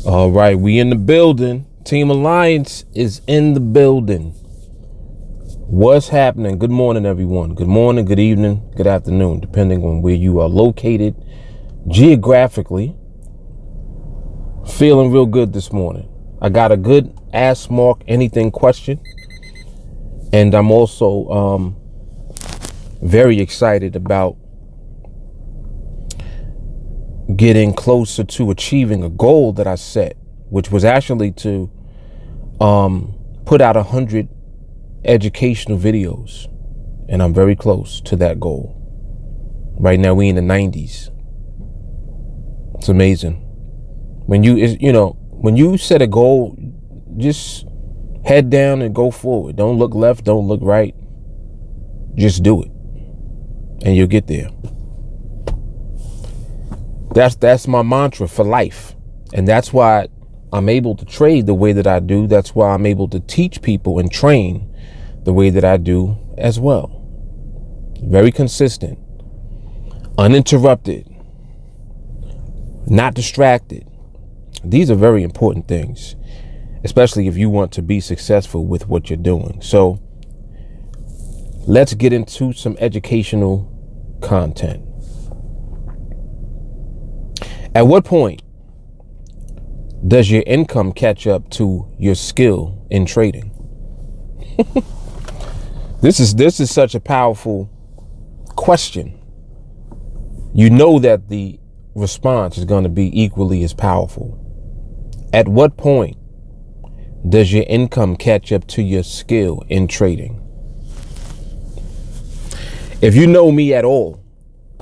All right, we in the building. TeamAlliance is in the building. What's happening? Good morning, everyone. Good morning, good evening, good afternoon, depending on where you are located geographically. Feeling real good this morning. I got a good Ask Mark Anything question. And I'm also very excited about getting closer to achieving a goal that I set, which was actually to put out 100 educational videos, and I'm very close to that goal. Right now we in the 90s. It's amazing. When you set a goal, just head down and go forward. Don't look left, don't look right. Just do it and you'll get there. That's my mantra for life. And that's why I'm able to trade the way that I do. That's why I'm able to teach people and train the way that I do as well. Very consistent, uninterrupted, not distracted. These are very important things, especially if you want to be successful with what you're doing. So let's get into some educational content. At what point does your income catch up to your skill in trading? This is such a powerful question. You know that the response is going to be equally as powerful. At what point does your income catch up to your skill in trading? If you know me at all,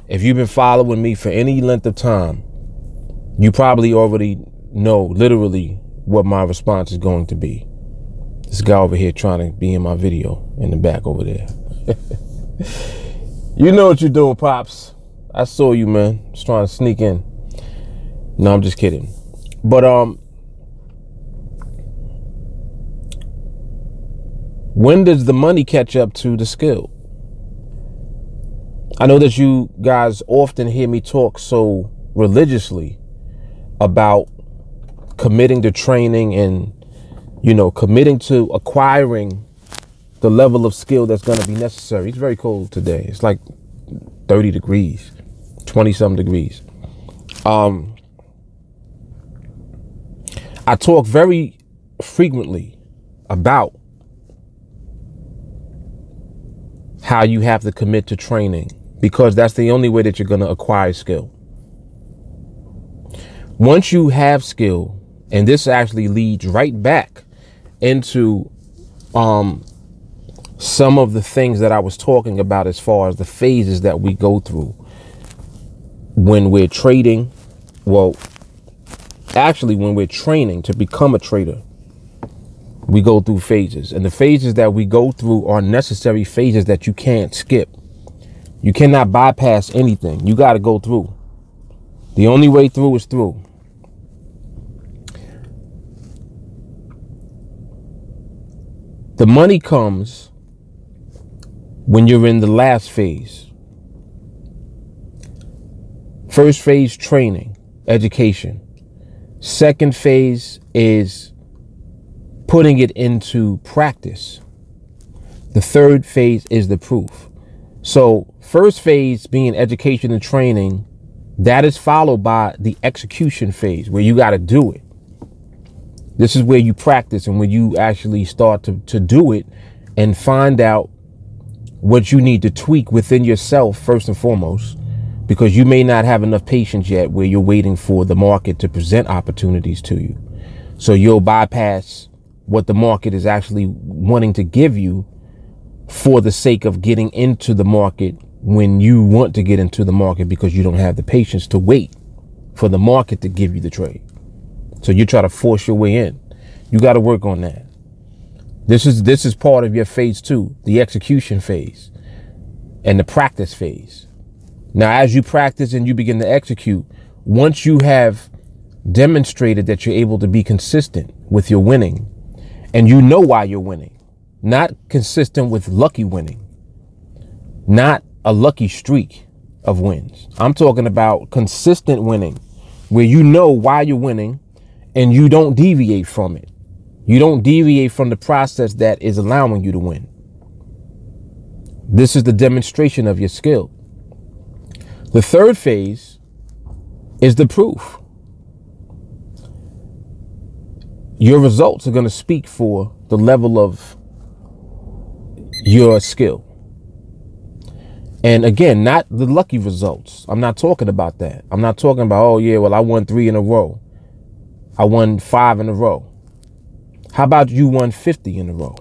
if you've been following me for any length of time, you probably already know literally what my response is going to be. This guy over here trying to be in my video in the back over there. You know what you're doing, Pops. I saw you, man. Just trying to sneak in. No, I'm just kidding. But when does the money catch up to the skill? I know that you guys often hear me talk so religiously about committing to training and, committing to acquiring the level of skill that's going to be necessary. It's very cold today. It's like 30 degrees, 20-something degrees. I talk very frequently about how you have to commit to training, because that's the only way that you're going to acquire skill. Once you have skill, and this actually leads right back into some of the things that I was talking about as far as the phases that we go through when we're trading. Well, actually, when we're training to become a trader, we go through phases, and the phases that we go through are necessary phases that you can't skip. You cannot bypass anything. You got to go through. The only way through is through. The money comes when you're in the last phase. First phase, training, education. Second phase is putting it into practice. The third phase is the proof. So first phase being education and training, that is followed by the execution phase, where you got to do it. This is where you practice and when you actually start to do it and find out what you need to tweak within yourself first and foremost, because you may not have enough patience yet where you're waiting for the market to present opportunities to you. So you'll bypass what the market is actually wanting to give you for the sake of getting into the market when you want to get into the market, because you don't have the patience to wait for the market to give you the trade. So you try to force your way in. You got to work on that. This is part of your phase 2, the execution phase and the practice phase. Now, as you practice and you begin to execute, once you have demonstrated that you're able to be consistent with your winning, and you know why you're winning, not consistent with lucky winning, not a lucky streak of wins. I'm talking about consistent winning, where you know why you're winning and you don't deviate from it. You don't deviate from the process that is allowing you to win. This is the demonstration of your skill. The third phase is the proof. Your results are going to speak for the level of your skill. And again, not the lucky results. I'm not talking about that. I'm not talking about, oh yeah, well, I won 3 in a row. I won 5 in a row. How about you won 50 in a row?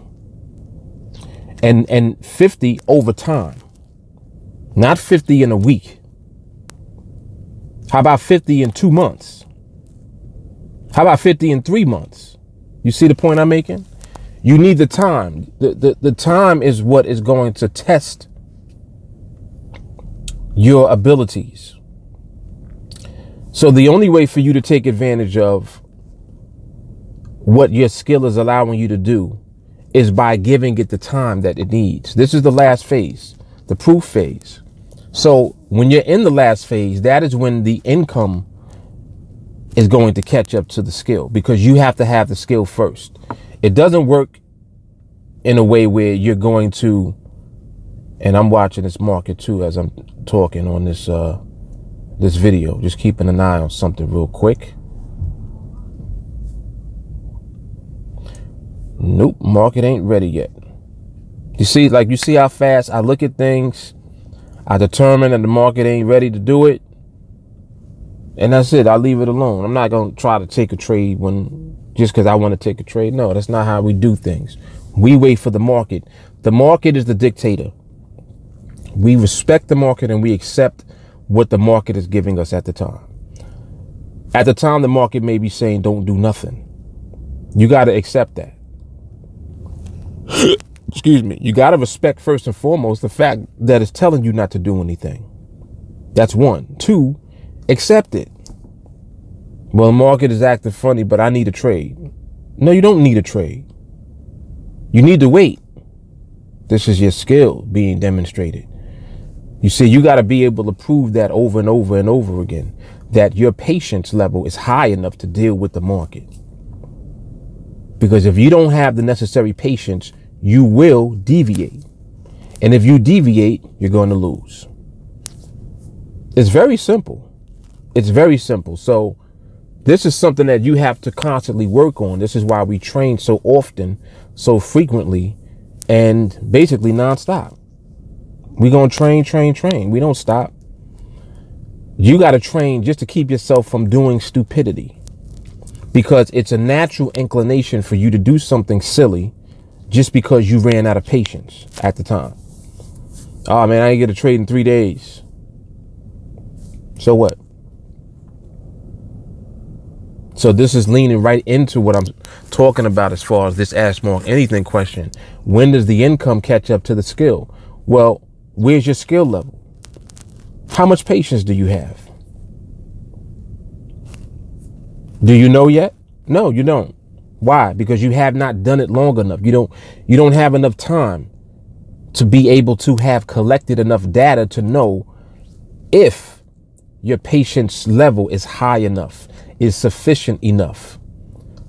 And 50 over time, not 50 in a week. How about 50 in 2 months? How about 50 in 3 months? You see the point I'm making? You need the time. The time is what is going to test your abilities. So the only way for you to take advantage of what your skill is allowing you to do is by giving it the time that it needs. This is the last phase, the proof phase. So when you're in the last phase, that is when the income is going to catch up to the skill, because you have to have the skill first. It doesn't work in a way where you're going to, and I'm watching this market too as I'm talking on this this video, just keeping an eye on something real quick. Nope, market ain't ready yet. You see, like, you see how fast I look at things. I determine that the market ain't ready to do it, and that's it. I leave it alone. I'm not going to try to take a trade just because I want to take a trade. No, that's not how we do things. We wait for the market. The market is the dictator. We respect the market and we accept what the market is giving us at the time. At the time, the market may be saying don't do nothing. You got to accept that. Excuse me. You got to respect first and foremost the fact that it's telling you not to do anything. That's one. Two, accept it. Well, the market is acting funny, but I need a trade. No, you don't need a trade. You need to wait. This is your skill being demonstrated. You see, you got to be able to prove that over and over and over again, that your patience level is high enough to deal with the market. Because if you don't have the necessary patience, you will deviate. And if you deviate, you're going to lose. It's very simple. It's very simple. So this is something that you have to constantly work on. This is why we train so often, so frequently, and basically nonstop. We're going to train. We don't stop. You got to train just to keep yourself from doing stupidity, because it's a natural inclination for you to do something silly just because you ran out of patience at the time. Oh man, I didn't get a trade in 3 days. So what? So this is leaning right into what I'm talking about as far as this Ask Mark Anything question. When does the income catch up to the skill? Well, where's your skill level? How much patience do you have? Do you know yet? No, you don't. Why? Because you have not done it long enough. You don't have enough time to be able to have collected enough data to know if your patience level is high enough, is sufficient enough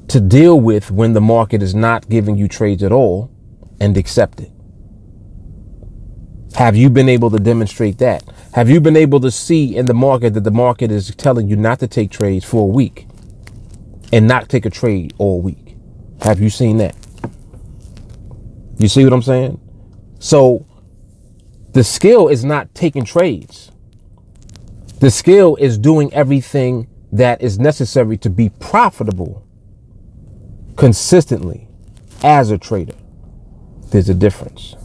to deal with when the market is not giving you trades at all and accept it. Have you been able to demonstrate that? Have you been able to see in the market that the market is telling you not to take trades for a week and not take a trade all week? Have you seen that? You see what I'm saying? So the skill is not taking trades. The skill is doing everything that is necessary to be profitable consistently as a trader. There's a difference.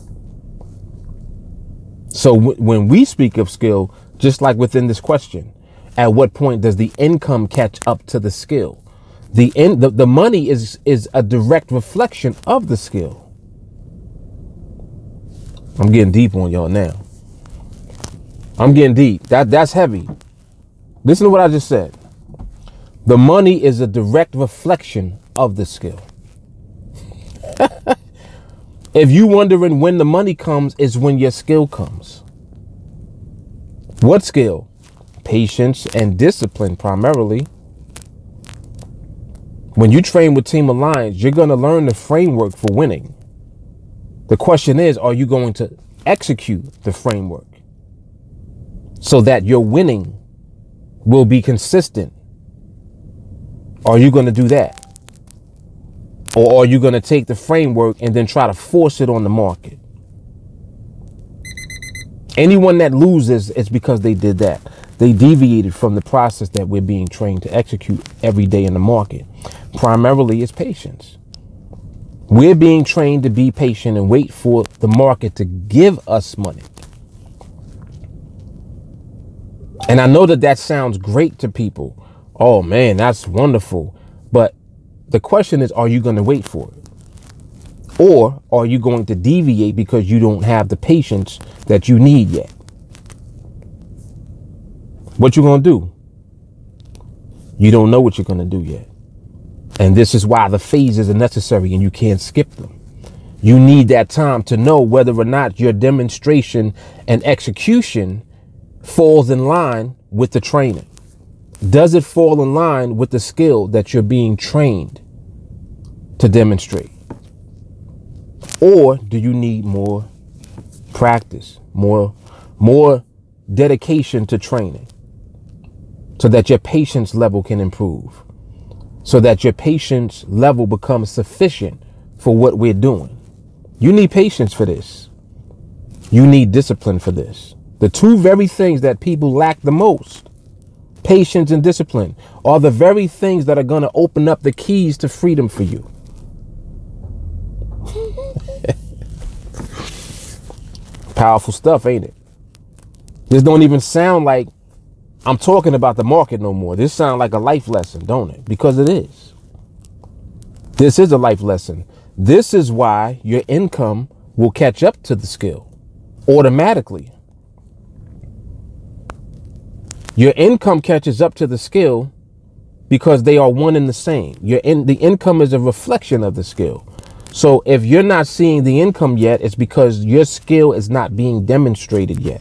So when we speak of skill, just like within this question, at what point does the income catch up to the skill? The money is a direct reflection of the skill. I'm getting deep on y'all now. I'm getting deep. That's heavy. Listen to what I just said. The money is a direct reflection of the skill. If you wondering when the money comes, is when your skill comes. What skill? Patience and discipline primarily. When you train with TeamAlliance, you're going to learn the framework for winning. The question is, are you going to execute the framework so that your winning will be consistent? Are you going to do that? Or are you going to take the framework and then try to force it on the market? Anyone that loses, it's because they did that. They deviated from the process that we're being trained to execute every day in the market. Primarily, it's patience. We're being trained to be patient and wait for the market to give us money. And I know that that sounds great to people. Oh man, that's wonderful. But the question is, are you going to wait for it? Or are you going to deviate because you don't have the patience that you need yet? What you going to do? You don't know what you're going to do yet. And this is why the phases are necessary and you can't skip them. You need that time to know whether or not your demonstration and execution falls in line with the training. Does it fall in line with the skill that you're being trained to demonstrate? Or do you need more practice, more dedication to training so that your patience level can improve, so that your patience level becomes sufficient for what we're doing? You need patience for this. You need discipline for this. The two very things that people lack the most, patience and discipline, are the very things that are going to open up the keys to freedom for you. Powerful stuff, ain't it? This don't even sound like I'm talking about the market no more. This sounds like a life lesson, don't it? Because it is. This is a life lesson. This is why your income will catch up to the skill automatically. Your income catches up to the skill because they are one and the same. The income is a reflection of the skill. So if you're not seeing the income yet, it's because your skill is not being demonstrated yet.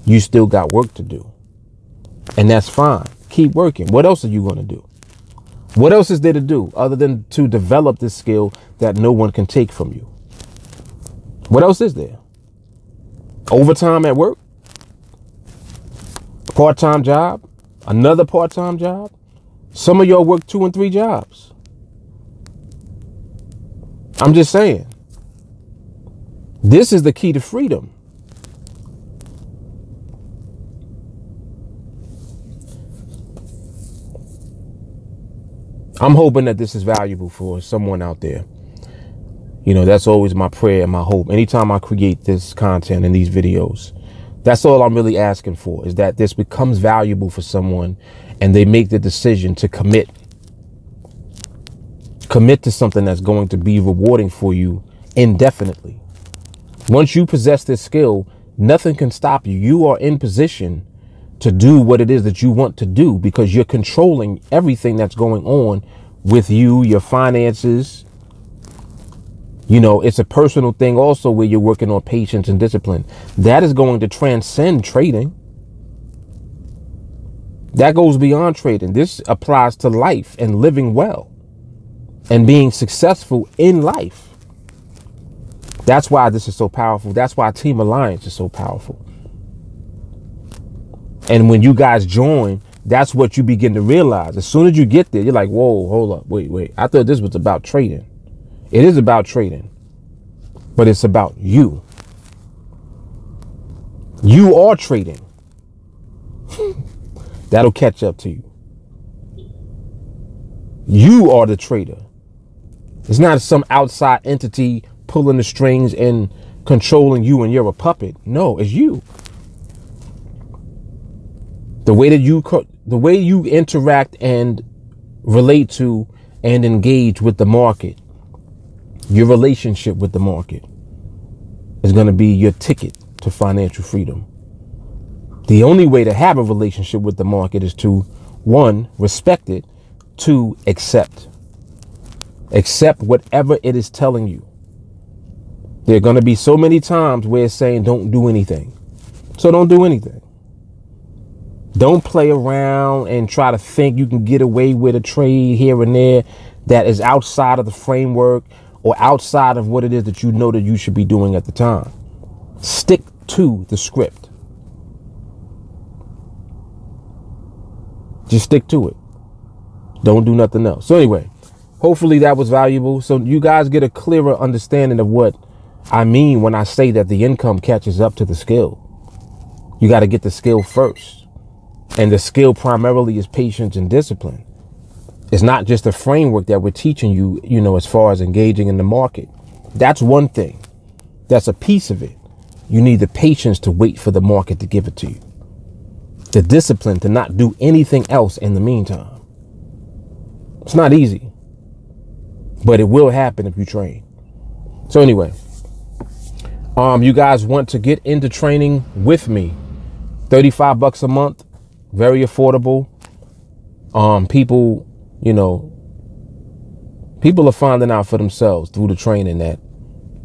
You still got work to do. And that's fine. Keep working. What else are you going to do? What else is there to do other than to develop this skill that no one can take from you? What else is there? Overtime at work? Part-time job? Another part-time job? Some of y'all work 2 and 3 jobs. I'm just saying. This is the key to freedom. I'm hoping that this is valuable for someone out there. You know, that's always my prayer and my hope. Anytime I create this content and these videos, that's all I'm really asking for, is that this becomes valuable for someone and they make the decision to commit to something that's going to be rewarding for you indefinitely. Once you possess this skill, nothing can stop you. You are in position to do what it is that you want to do because you're controlling everything that's going on with you, your finances. You know, it's a personal thing also where you're working on patience and discipline. That is going to transcend trading. That goes beyond trading. This applies to life and living well and being successful in life. That's why this is so powerful. That's why TeamAlliance is so powerful. And when you guys join, that's what you begin to realize. As soon as you get there, you're like, whoa, hold up, wait. I thought this was about trading. It is about trading, but it's about you. You are trading. That'll catch up to you. You are the trader. It's not some outside entity pulling the strings and controlling you and you're a puppet. No, it's you. The way you interact and relate to and engage with the market, your relationship with the market is going to be your ticket to financial freedom. The only way to have a relationship with the market is to, 1, respect it, 2, accept whatever it is telling you. There are going to be so many times where it's saying don't do anything. So don't do anything. Don't play around and try to think you can get away with a trade here and there that is outside of the framework or outside of what it is that you know that you should be doing at the time. Stick to the script. Just stick to it. Don't do nothing else. So anyway, hopefully that was valuable. So you guys get a clearer understanding of what I mean when I say that the income catches up to the skill. You got to get the skill first. And the skill primarily is patience and discipline. It's not just the framework that we're teaching you, you know, as far as engaging in the market. That's one thing. That's a piece of it. You need the patience to wait for the market to give it to you. The discipline to not do anything else in the meantime. It's not easy, but it will happen if you train. So anyway, you guys want to get into training with me, $35 a month, very affordable. People, you know, people are finding out for themselves through the training that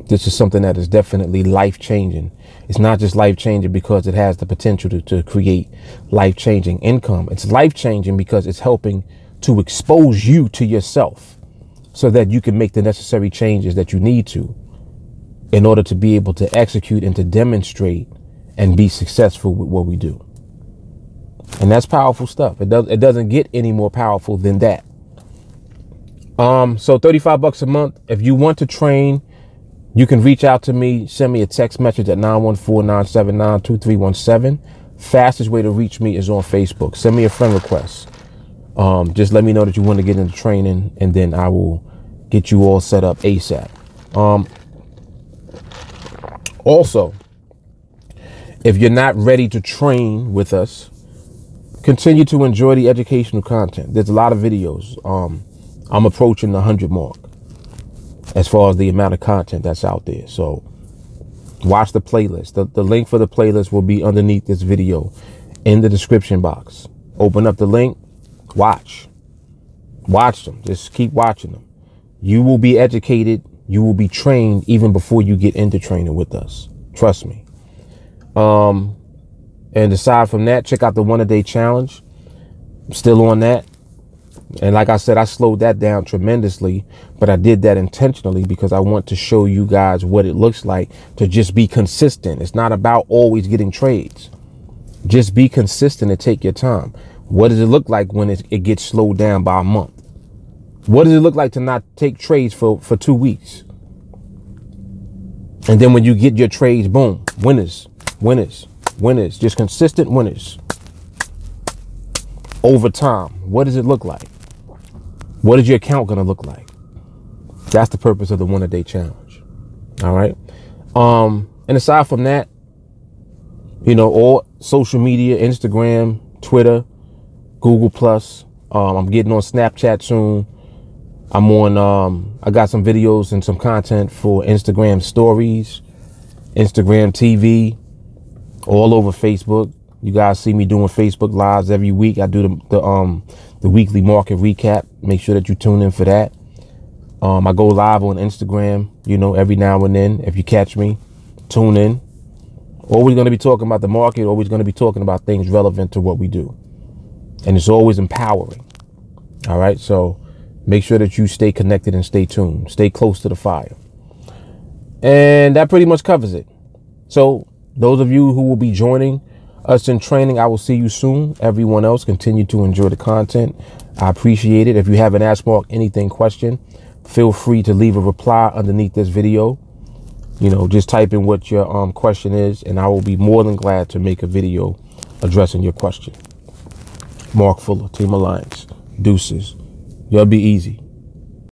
this is something that is definitely life-changing. It's not just life-changing because it has the potential to create life-changing income. It's life-changing because it's helping to expose you to yourself so that you can make the necessary changes that you need to in order to be able to execute and to demonstrate and be successful with what we do. And that's powerful stuff. It doesn't get any more powerful than that. So $35 a month. If you want to train, you can reach out to me, send me a text message at 914-979-2317. Fastest way to reach me is on Facebook. Send me a friend request. Just let me know that you want to get into training, and then I will get you all set up ASAP. Also, if you're not ready to train with us, continue to enjoy the educational content. There's a lot of videos. I'm approaching the 100 mark as far as the amount of content that's out there. So watch the playlist. The link for the playlist will be underneath this video in the description box. Open up the link, watch them. Just keep watching them. You will be educated. You will be trained even before you get into training with us. Trust me. And aside from that, check out the 1-a-day challenge. I'm still on that. And like I said, I slowed that down tremendously, but I did that intentionally because I want to show you guys what it looks like to just be consistent. It's not about always getting trades. Just be consistent and take your time. What does it look like when it gets slowed down by a month? What does it look like to not take trades for 2 weeks? And then when you get your trades, boom, winners, winners, winners, just consistent winners. Over time, what does it look like? What is your account going to look like? That's the purpose of the 1-a-day challenge. All right. And aside from that, you know, all social media, Instagram, Twitter, Google Plus. I'm getting on Snapchat soon. I'm on, I got some videos and some content for Instagram stories, Instagram TV, all over Facebook. You guys see me doing Facebook lives every week. I do the weekly market recap. Make sure that you tune in for that. I go live on Instagram, you know, every now and then. If you catch me, tune in. Always going to be talking about the market. Always going to be talking about things relevant to what we do. And it's always empowering. All right. So make sure that you stay connected and stay tuned. Stay close to the fire. And that pretty much covers it. So those of you who will be joining us in training, I will see you soon. Everyone else, continue to enjoy the content. I appreciate it. If you have an Ask Mark Anything question, feel free to leave a reply underneath this video. You know, just type in what your question is, and I will be more than glad to make a video addressing your question. Mark Fuller, TeamAlliance. Deuces. Y'all be easy.